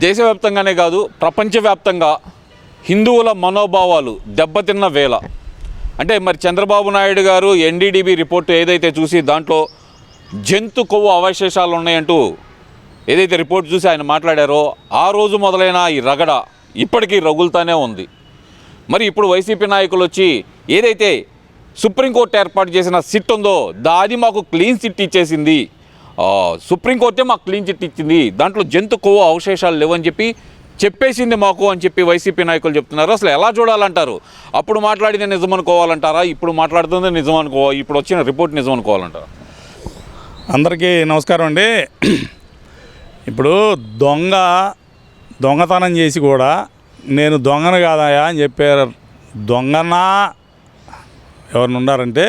దేశవ్యాప్తంగానే కాదు ప్రపంచవ్యాప్తంగా హిందువుల మనోభావాలు దెబ్బతిన్న వేళ అంటే మరి చంద్రబాబు నాయుడు గారు ఎన్డీడీబీ రిపోర్టు ఏదైతే చూసి దాంట్లో జంతు కొవ్వు అవశేషాలు ఉన్నాయంటూ ఏదైతే రిపోర్ట్ చూసి ఆయన మాట్లాడారో ఆ రోజు మొదలైన ఈ రగడ ఇప్పటికీ రగులుతానే ఉంది. మరి ఇప్పుడు వైసీపీ నాయకులు వచ్చి ఏదైతే సుప్రీంకోర్టు ఏర్పాటు చేసిన సిట్ ఉందో దాది మాకు క్లీన్ చిట్ ఇచ్చేసింది, సుప్రీంకోర్టే మాకు క్లీన్ చిట్ ఇచ్చింది, దాంట్లో జంతు కొవ్వు అవశేషాలు లేవని చెప్పేసింది మాకు అని చెప్పి వైసీపీ నాయకులు చెప్తున్నారు. అసలు ఎలా చూడాలంటారు? అప్పుడు మాట్లాడింది నిజం అనుకోవాలంటారా? ఇప్పుడు మాట్లాడుతుంది నిజం ఇప్పుడు వచ్చిన రిపోర్ట్ నిజం అనుకోవాలంటారా? అందరికీ నమస్కారం అండి. ఇప్పుడు దొంగతనం చేసి కూడా నేను దొంగను కాదాయా అని చెప్పారు. దొంగనా ఎవరిని ఉన్నారంటే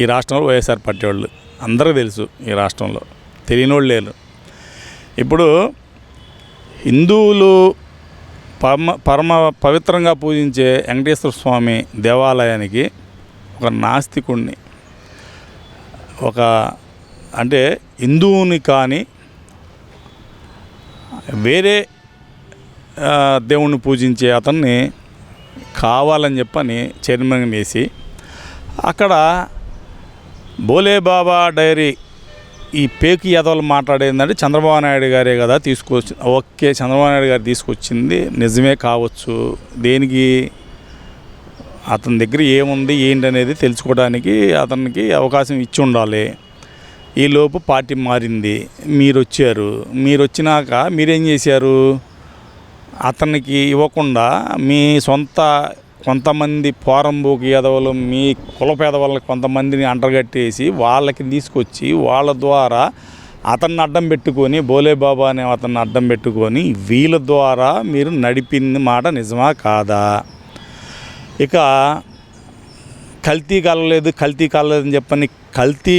ఈ రాష్ట్రంలో వైఎస్ఆర్ పార్టీ వాళ్ళు అందరికీ తెలుసు. ఈ రాష్ట్రంలో తెలియని వాళ్ళు లేరు. ఇప్పుడు హిందువులు పరమ పవిత్రంగా పూజించే వెంకటేశ్వర స్వామి దేవాలయానికి ఒక నాస్తికుడిని, ఒక అంటే హిందువుని కానీ వేరే దేవుణ్ణి పూజించే అతన్ని కావాలని చెప్పని చైర్మన్ వేసి అక్కడ బోలేబాబా డైరీ ఈ పేకి యాదవులు మాట్లాడేందంటే చంద్రబాబు నాయుడు గారే కదా తీసుకొచ్చి, ఓకే చంద్రబాబు నాయుడు గారు తీసుకొచ్చింది నిజమే కావచ్చు, దేనికి అతని దగ్గర ఏముంది ఏంటి అనేది తెలుసుకోవడానికి అతనికి అవకాశం ఇచ్చి ఉండాలి. ఈలోపు పార్టీ మారింది, మీరు వచ్చారు. మీరు వచ్చినాక మీరేం చేశారు? అతనికి ఇవ్వకుండా మీ సొంత కొంతమంది పోరంబోకి యాదవులు, మీ కుల పేదవాళ్ళకి కొంతమందిని అంటగట్టేసి వాళ్ళకి తీసుకొచ్చి వాళ్ళ ద్వారా అతన్ని అడ్డం పెట్టుకొని, బోలేబాబా అనే అతన్ని అడ్డం పెట్టుకొని వీళ్ళ ద్వారా మీరు నడిపింది మాట నిజమా కాదా? ఇక కల్తీ కాలేదని చెప్పని కల్తీ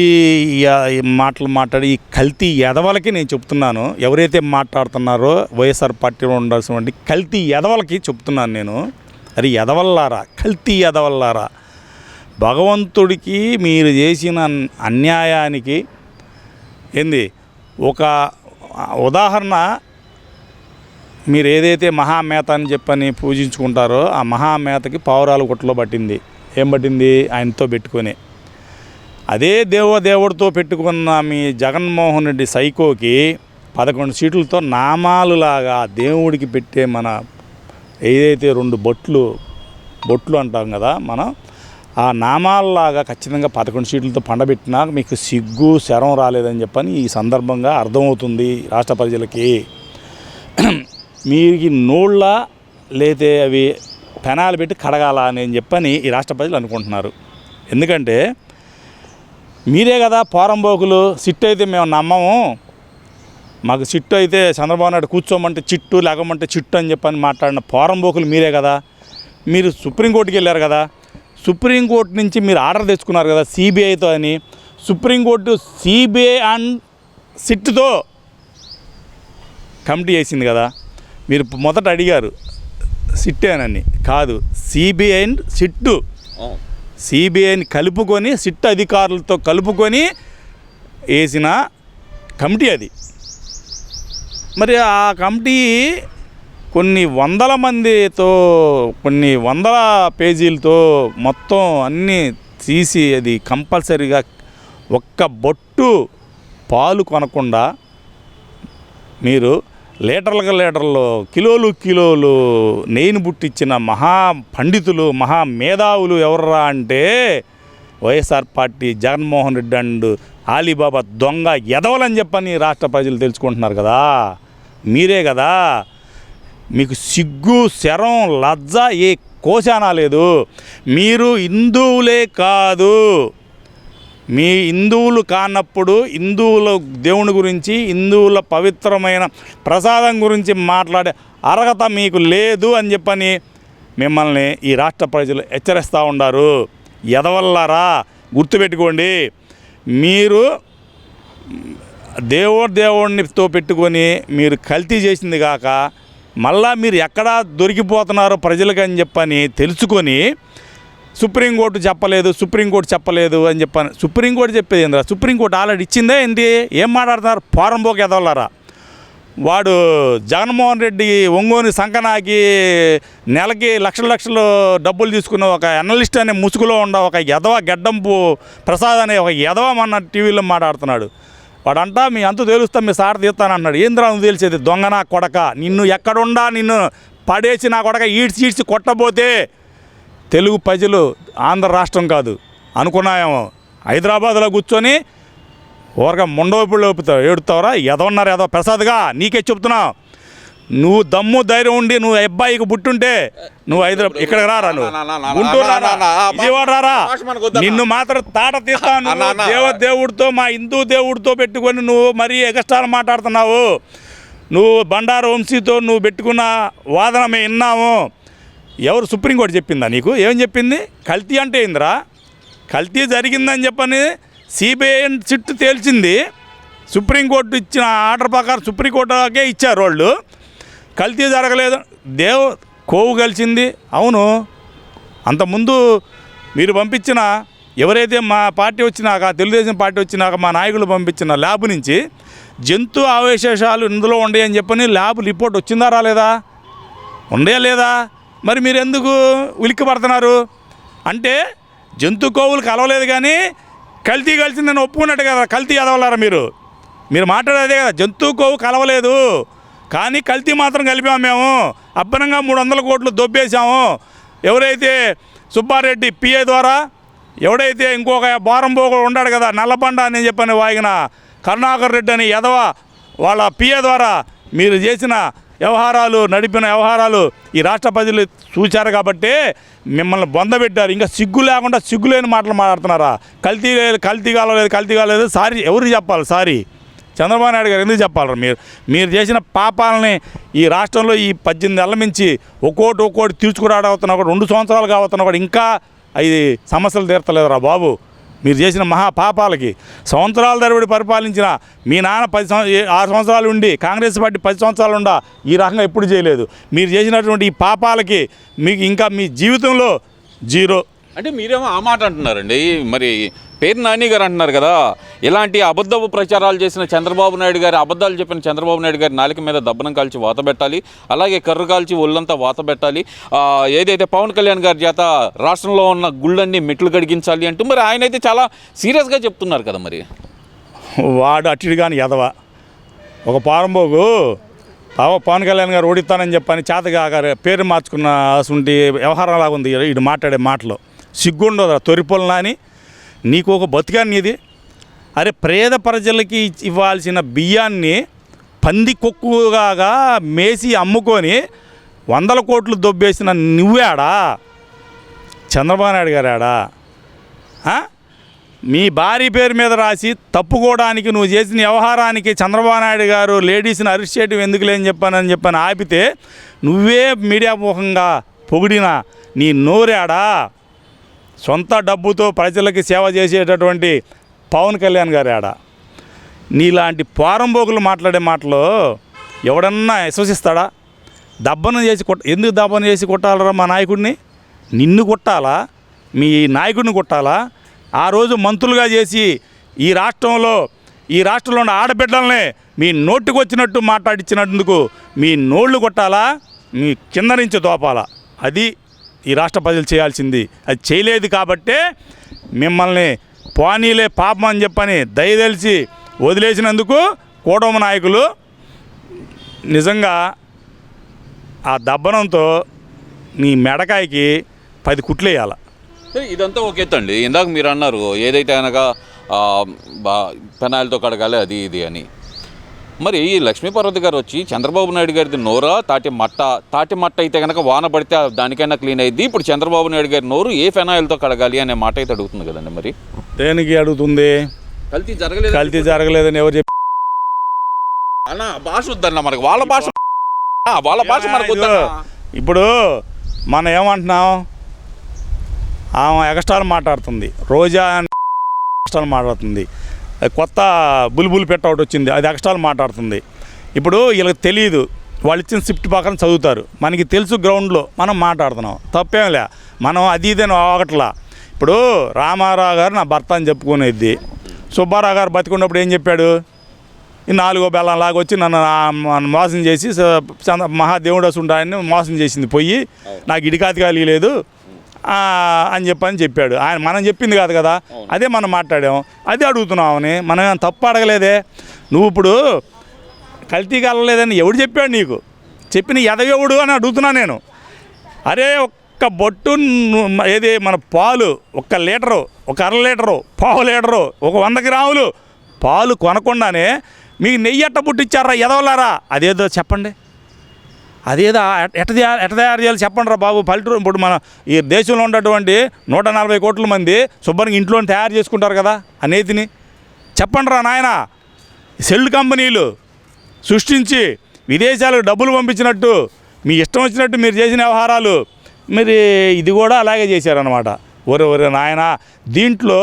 మాటలు మాట్లాడి ఈ కల్తీ ఎదవలకి నేను చెప్తున్నాను. ఎవరైతే మాట్లాడుతున్నారో వైఎస్ఆర్ పార్టీలో ఉండాల్సినటువంటి కల్తీ ఎదవలకి చెప్తున్నాను నేను. అది ఎదవల్లారా, కల్తీ ఎదవల్లారా, భగవంతుడికి మీరు చేసిన అన్యాయానికి ఏంది ఒక ఉదాహరణ. మీరు ఏదైతే మహామేత అని చెప్పని పూజించుకుంటారో ఆ మహామేతకి పావురాలు గుట్టలో పట్టింది. ఏం పట్టింది? ఆయనతో పెట్టుకొని. అదే దేవుడితో పెట్టుకున్న మీ జగన్మోహన్ రెడ్డి సైకోకి 11 సీట్లతో నామాలులాగా దేవుడికి పెట్టే మన ఏదైతే 2 బొట్లు అంటాం కదా మనం, ఆ నామాలలాగా ఖచ్చితంగా 11 సీట్లతో పండబెట్టినా మీకు సిగ్గు శరం రాలేదని చెప్పని ఈ సందర్భంగా అర్థమవుతుంది రాష్ట్ర ప్రజలకి. మీకు నోళ్ళ లేతే అవి పెనాలు పెట్టి కడగాల అని చెప్పని ఈ రాష్ట్ర ప్రజలు అనుకుంటున్నారు. ఎందుకంటే మీరే కదా పోరంబోకులు. సిట్టు అయితే మేము నమ్మము, మాకు చిట్టు అయితే చంద్రబాబు నాయుడు కూర్చోమంటే చిట్టు లేకమంటే చిట్టు అని చెప్పని మాట్లాడిన పోరంబోకులు మీరే కదా. మీరు సుప్రీంకోర్టుకి వెళ్ళారు కదా, సుప్రీంకోర్టు నుంచి మీరు ఆర్డర్ తెచ్చుకున్నారు కదా సిబిఐతో అని. సుప్రీంకోర్టు సిబిఐ అండ్ సిట్టుతో కమిటీ వేసింది కదా. మీరు మొదట అడిగారు సిట్టేనని, కాదు సిబిఐ అండ్ సిట్టు, సిబిఐని కలుపుకొని సిట్ అధికారులతో కలుపుకొని వేసిన కమిటీ అది. మరి ఆ కమిటీ కొన్ని వందల మందితో, కొన్ని వందల పేజీలతో మొత్తం అన్నీ తీసి అది కంపల్సరీగా ఒక్క బొట్టు పాలు కొనకుండా మీరు లీటర్లు కిలోలు నెయ్యిని పుట్టించిన మహా పండితులు, మహా మేధావులు ఎవర్రా అంటే YSR party Jaganmohan Reddy and Ali Baba దొంగ ఎదవలని చెప్పని రాష్ట్ర ప్రజలు తెలుసుకుంటున్నారు కదా. మీరే కదా. మీకు సిగ్గు శరం లజ్జ ఏ కోశానా లేదు. మీరు హిందువులే కాదు, మీ హిందువులు కానప్పుడు హిందువుల దేవుని గురించి, హిందువుల పవిత్రమైన ప్రసాదం గురించి మాట్లాడే అర్హత మీకు లేదు అని చెప్పని మిమ్మల్ని ఈ రాష్ట్ర ప్రజలు హెచ్చరిస్తూ ఉన్నారు. ఎదవల్లారా, గుర్తుపెట్టుకోండి. మీరు దేవుడితో పెట్టుకొని మీరు కల్తీ చేసింది కాక మళ్ళా మీరు ఎక్కడా దొరికిపోతున్నారో ప్రజలకు అని చెప్పని తెలుసుకొని సుప్రీంకోర్టు చెప్పలేదు అని చెప్పాను. సుప్రీంకోర్టు చెప్పేది ఏంద్రా? సుప్రీంకోర్టు ఆల్రెడీ ఇచ్చిందే ఏంటి? ఏం మాట్లాడుతున్నారు? పోరంబోకు ఎదవలారా. వాడు జగన్మోహన్ రెడ్డి ఒంగోని సంకనాకి నెలకి లక్షలు డబ్బులు తీసుకున్న ఒక అనలిస్ట్ అనే ముసుగులో ఉన్న ఒక ఎదవ గెడ్డంపు ప్రసాద్ అనే ఒక ఎదవ మన టీవీలో మాట్లాడుతున్నాడు. వాడంటా మీ అంతు తేలుస్తా మీ సాట తీస్తానన్నాడు. ఏంద్రా నువ్వు తెలిసేది దొంగ నా కొడక, నిన్ను ఎక్కడుండా నిన్ను పడేసి నా కొడక ఈడ్చి కొట్టబోతే తెలుగు ప్రజలు ఆంధ్ర రాష్ట్రం కాదు అనుకున్నాయేమో, హైదరాబాద్లో కూర్చొని ఊరగా ముండవైపుళ్ళు ఏడుతావరా ఎదవన్నారు ఎదవ ప్రసాద్గా. నీకే చెప్తున్నావు, నువ్వు దమ్ము ధైర్యం ఉండి నువ్వు అబ్బాయికి పుట్టుంటే నువ్వు హైదరాబాద్ ఇక్కడికి రారా, నువ్వు గుంటూరు రారా, విజయవాడ రారా, నిన్ను మాత్రం తాట తీస్తాను. దేవుడితో మా హిందూ దేవుడితో పెట్టుకొని నువ్వు మరీ ఎగస్ట్రాలు మాట్లాడుతున్నావు. నువ్వు బండారు వంశీతో నువ్వు పెట్టుకున్న వాదన మేము విన్నాము. ఎవరు సుప్రీంకోర్టు చెప్పిందా నీకు? ఏం చెప్పింది? కల్తీ అంటే ఏందిరా? కల్తీ జరిగిందని చెప్పని సిబిఐ సిట్ తేల్చింది. సుప్రీంకోర్టు ఇచ్చిన ఆర్డర్ ప్రకారం సుప్రీంకోర్టుకే ఇచ్చారు వాళ్ళు. కల్తీ జరగలేదు, కోవు కలిసింది. అవును, అంతకుముందు మీరు పంపించిన ఎవరైతే మా పార్టీ వచ్చినాక తెలుగుదేశం పార్టీ వచ్చినాక మా నాయకులు పంపించిన ల్యాబ్ నుంచి జంతు అవశేషాలు ఇందులో ఉండేయని చెప్పని ల్యాబ్ రిపోర్ట్ వచ్చిందా రాలేదా? ఉండే లేదా? మరి మీరు ఎందుకు ఉలిక్కి పడుతున్నారు? అంటే జంతు కోవులు కలవలేదు కానీ కల్తీ కలిసిందని ఒప్పుకున్నట్టు కదా. కల్తీ ఎదవలారా మీరు మాట్లాడేదే కదా. జంతు కోవు కలవలేదు కానీ కల్తీ మాత్రం కలిపాము మేము. అప్పనంగా 300 కోట్లు దొబ్బేశాము. ఎవరైతే సుబ్బారెడ్డి పిఏ ద్వారా, ఎవడైతే ఇంకొక బారంబోగు ఉన్నాడు కదా నల్లబండ అని చెప్పని వాగిన కరుణాకర్ రెడ్డి అని ఎదవ వాళ్ళ పిఏ ద్వారా మీరు చేసిన వ్యవహారాలు, నడిపిన వ్యవహారాలు ఈ రాష్ట్ర ప్రజలు చూశారు కాబట్టి మిమ్మల్ని బొందబెట్టారు. ఇంకా సిగ్గు లేకుండా సిగ్గులేని మాటలు మాట్లాడుతున్నారా? కల్తీ కాలేదు. సారీ ఎవరు చెప్పాలి? సారీ చంద్రబాబు నాయుడు గారు ఎందుకు చెప్పాలి? మీరు చేసిన పాపాలని ఈ రాష్ట్రంలో ఈ 18 ఏళ్ళ నుంచి ఒక్కోటి తీర్చుకురాడవుతున్నా కూడా 2 సంవత్సరాలు కావుతున్నా కూడా ఇంకా అది సమస్యలు తీర్తలేదురా బాబు. మీరు చేసిన మహాపాపాలకి సంవత్సరాల తరబడి పరిపాలించిన మీ నాన్న 6 సంవత్సరాలు ఉండి కాంగ్రెస్ పార్టీ 10 సంవత్సరాలు ఉండా ఈ రకంగా ఎప్పుడు చేయలేదు. మీరు చేసినటువంటి ఈ పాపాలకి మీకు ఇంకా మీ జీవితంలో 0. అంటే మీరేమో ఆ మాట అంటున్నారండి. మరి పేరు నాని గారు అంటున్నారు కదా, ఇలాంటి అబద్ధపు ప్రచారాలు చేసిన చంద్రబాబు నాయుడు గారి, అబద్ధాలు చెప్పిన చంద్రబాబు నాయుడు గారి నాలుక మీద దబ్బనం కాల్చి వాత పెట్టాలి, అలాగే కర్రు కాల్చి ఒళ్ళంతా వాత పెట్టాలి. ఏదైతే పవన్ కళ్యాణ్ గారి చేత రాష్ట్రంలో ఉన్న గుళ్ళన్నీ మెట్లు కడిగించాలి అంటూ మరి ఆయన అయితే చాలా సీరియస్గా చెప్తున్నారు కదా. మరి వాడు అట్టిడు కానీ ఎదవ ఒక పారంబోగు పవన్ కళ్యాణ్ గారు ఓడిస్తానని చెప్పని చేతగా పేరు మార్చుకున్న అసంటి వ్యవహారం లాగా ఉంది వీడు మాట్లాడే మాటలో. సిగ్గుండదురా తొరిపొలనా అని. నీకు ఒక బతికాన్ని ఇది. అరే పేద ప్రజలకి ఇవ్వాల్సిన బియ్యాన్ని పంది కొక్కుగా మేసి అమ్ముకొని 100 కోట్లు దొబ్బేసిన నువ్వేడా? చంద్రబాబు నాయుడు గారాడా? మీ భార్య పేరు మీద రాసి తప్పుకోవడానికి నువ్వు చేసిన వ్యవహారానికి చంద్రబాబు నాయుడు గారు లేడీస్ని అరెస్ట్ చేయడం ఎందుకులే అని చెప్పని ఆపితే నువ్వే మీడియా ముఖంగా పొగిడిన నీ నోరాడా? సొంత డబ్బుతో ప్రజలకి సేవ చేసేటటువంటి పవన్ కళ్యాణ్ గారు ఆడ. నీలాంటి పారంబోకులు మాట్లాడే మాటలు ఎవడన్నా విశ్వసిస్తాడా? దబ్బనం చేసి ఎందుకు దబ్బనం చేసి కొట్టాలరా మా నాయకుడిని? నిన్ను కొట్టాలా? మీ నాయకుడిని కొట్టాలా? ఆ రోజు మంత్రులుగా చేసి ఈ రాష్ట్రంలో ఉన్న ఆడబిడ్డల్ని మీ నోటికి వచ్చినట్టు మాట్లాడించినందుకు మీ నోళ్ళు కొట్టాలా? మీ కింద నుంచి దోపాలా? అది ఈ రాష్ట్ర ప్రజలు చేయాల్సింది. అది చేయలేదు కాబట్టే మిమ్మల్ని పోనీలే పాపం అని చెప్పని దయదలిచి వదిలేసినందుకు కూటమి నాయకులు నిజంగా ఆ దబ్బనంతో నీ మెడకాయకి 10 కుట్లు వేయాలి. ఇదంతా ఒక ఎత్తు అండి. ఇందాక మీరు అన్నారు ఏదైతే అనగా పెనాయిలతో కడగాలి అది ఇది అని. మరి లక్ష్మీపార్వతి గారు వచ్చి చంద్రబాబు నాయుడు గారిది నోరా తాటి మట్ట అయితే కనుక వాన పడితే దానికైనా క్లీన్ అయ్యింది. ఇప్పుడు చంద్రబాబు నాయుడు గారి నోరు ఏ ఫెనాయిల్తో కడగాలి అనే మాట అయితే అడుగుతుంది కదండి. మరి దేనికి అడుగుతుంది? కల్తీ జరగలేదని ఎవరు చెప్పి అన్న భాష వద్దన్న మనకు వాళ్ళ భాష మనకు వద్దన్న. ఇప్పుడు మనం ఏమంటున్నాం? ఆమె ఎగస్ట్రాలు మాట్లాడుతుంది, రోజా ఎగస్ట్రాలు మాట్లాడుతుంది, కొత్త బుల్బుల్ పెట్ట ఒకటి వచ్చింది అది ఎక్స్ట్రాలు మాట్లాడుతుంది. ఇప్పుడు వీళ్ళకి తెలియదు, వాళ్ళు ఇచ్చిన షిఫ్ట్ పక్కన చదువుతారు. మనకి తెలుసు గ్రౌండ్లో మనం మాట్లాడుతున్నాం, తప్పేంలే. మనం అది ఇదేనో ఒకట్లా. ఇప్పుడు రామారావు గారు నా భర్త అని చెప్పుకునేది. సుబ్బారావు గారు బతికున్నప్పుడు ఏం చెప్పాడు? ఈ 4వ బెల్లం లాగా వచ్చి నన్ను మోసం చేసి మహాదేవుడు అసలు ఆయన్ని మోసం చేసింది పోయి నాకు ఇడికాతికాలి లేదు అని చెప్పాడు. ఆయన మనం చెప్పింది కాదు కదా, అదే మనం మాట్లాడాం, అదే అడుగుతున్నామని. మనం ఏమైనా తప్పు అడగలేదే. నువ్వు ఇప్పుడు కల్తీకి వెళ్ళలేదని ఎవడు చెప్పాడు నీకు? చెప్పిన ఎదవెవడు అని అడుగుతున్నా నేను. అరే ఒక్క బొట్టు ఏది మన పాలు 1 లీటరు, 1/2 లీటరు, 1/4 లీటరు, 100 గ్రాములు పాలు కొనకుండానే మీకు నెయ్యి ఎట్ట పుట్టించారా ఎదవలారా? అదేదో చెప్పండి. అదేదో ఎట్ట తయారు చేయాలి చెప్పండి రా బాబు. పల్లెటూరు ఇప్పుడు మన ఈ దేశంలో ఉన్నటువంటి 140 కోట్ల మంది శుభ్రంగా ఇంట్లో తయారు చేసుకుంటారు కదా ఆ నేతిని. చెప్పండి రా నాయన. సెల్ కంపెనీలు సృష్టించి విదేశాలకు డబ్బులు పంపించినట్టు మీ ఇష్టం వచ్చినట్టు మీరు చేసిన వ్యవహారాలు మీరు ఇది కూడా అలాగే చేశారనమాట. ఒరే నాయన, దీంట్లో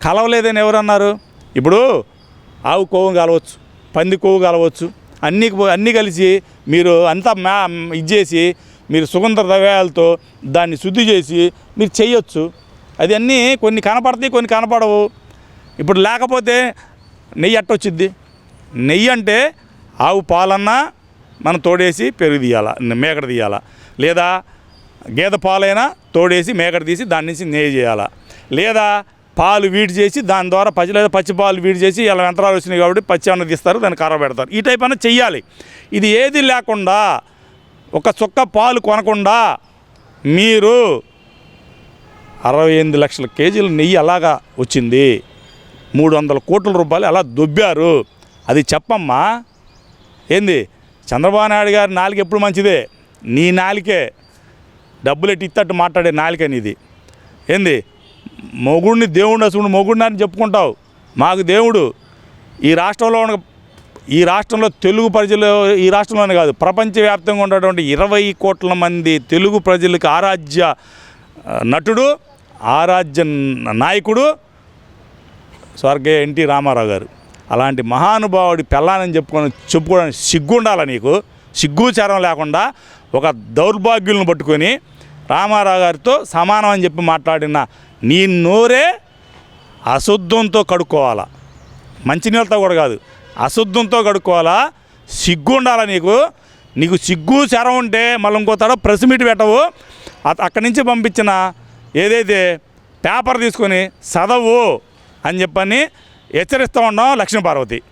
కలవలేదని ఎవరన్నారు? ఇప్పుడు ఆవు కొవ్వు కలవచ్చు, పంది కొవ్వు కలవచ్చు, అన్నీ కలిసి మీరు అంతా ఇది చేసి మీరు సుగంధ ద్రవ్యాలతో దాన్ని శుద్ధి చేసి మీరు చేయొచ్చు. అది అన్నీ కొన్ని కనపడతాయి, కొన్ని కనపడవు. ఇప్పుడు లేకపోతే నెయ్యి ఎట్టొచ్చిద్ది? నెయ్యి అంటే ఆవు పాలన్నా మనం తోడేసి పెరుగు తీయాలా, మేకడ తీయాలా, లేదా గేదె పాలైనా తోడేసి మేకడ తీసి దాని నుంచి నెయ్యి చేయాలా, లేదా పాలు వీడి చేసి దాని ద్వారా లేదా పచ్చి పాలు వీడి చేసి ఇలా యంత్రాలు వచ్చినాయి కాబట్టి పచ్చి అన్న తీస్తారు, దాన్ని కర్ర పెడతారు. ఈ టైప్ అన్న చెయ్యాలి. ఇది ఏది లేకుండా ఒక చుక్క పాలు కొనకుండా మీరు 68 లక్షల కేజీల నెయ్యి అలాగా వచ్చింది. 300 కోట్ల రూపాయలు అలా దొబ్బారు. అది చెప్పమ్మా. ఏంది చంద్రబాబు నాయుడు గారి నాలుక ఎప్పుడు మంచిదే, నీ నాలికే డబ్బులు ఎట్టి ఇత్తట్టు మాట్లాడే నాలిక నీది. ఏంది మొగుడిని దేవుడిని అసలు మొగుడిని అని చెప్పుకుంటావు. మాకు దేవుడు ఈ రాష్ట్రంలో తెలుగు ప్రజలు, ఈ రాష్ట్రంలోనే కాదు ప్రపంచవ్యాప్తంగా ఉన్నటువంటి 20 కోట్ల మంది తెలుగు ప్రజలకు ఆరాధ్య నటుడు, ఆరాధ్య నాయకుడు స్వర్గీయ ఎన్టీ రామారావు గారు. అలాంటి మహానుభావుడి పెళ్ళానని చెప్పుకోవడానికి సిగ్గుండాల నీకు. సిగ్గుచారం లేకుండా ఒక దౌర్భాగ్యులను పట్టుకొని రామారావు గారితో సమానం అని చెప్పి మాట్లాడిన నీ నోరే అశుద్ధంతో కడుక్కోవాలా, మంచినీళ్ళతో కూడా కాదు, అశుద్ధంతో కడుక్కోవాలా. సిగ్గు ఉండాలా నీకు సిగ్గు చరం ఉంటే మళ్ళీ ఇంకో తడ ప్రెస్ మీట్ పెట్టవు. అక్కడి నుంచి పంపించిన ఏదైతే పేపర్ తీసుకొని చదవు అని చెప్పని హెచ్చరిస్తూ ఉన్నాం లక్ష్మీపార్వతి.